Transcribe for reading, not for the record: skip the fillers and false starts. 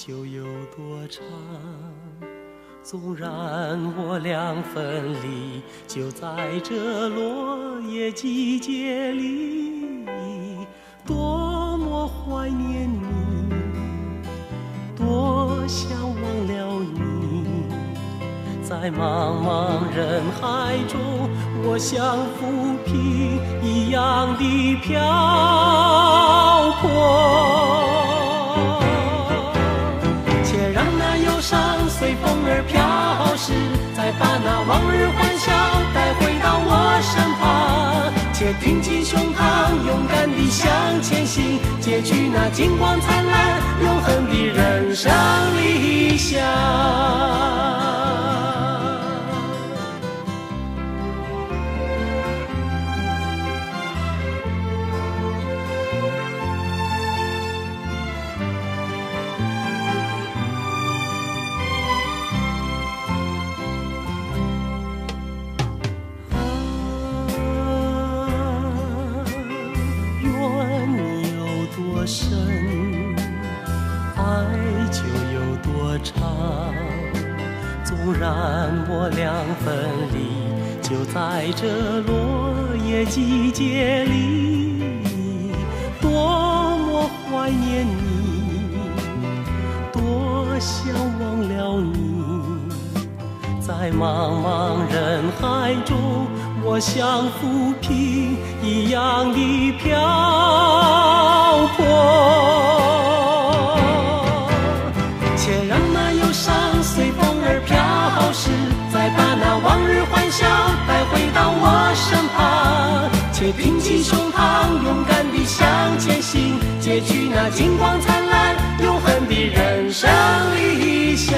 就有多长？纵然我俩分离，就在这落叶季节里，多么怀念你，多想忘了你。在茫茫人海中，我像浮萍一样的漂泊。且让那忧伤随风儿飘逝，再把那往日欢笑带回到我身旁。且挺起胸膛，勇敢地向前行，结局那金光灿烂永恒的人生理想。深，爱就有多长。纵然我俩分离，就在这落叶季节里，多么怀念你，多想忘了你。在茫茫人海中，我像浮萍一样的漂泊。且让那忧伤随风儿飘逝，再把那往日欢笑带回到我身旁。且挺起胸膛，勇敢地向前行，结局那金光灿烂永恒的人生理想。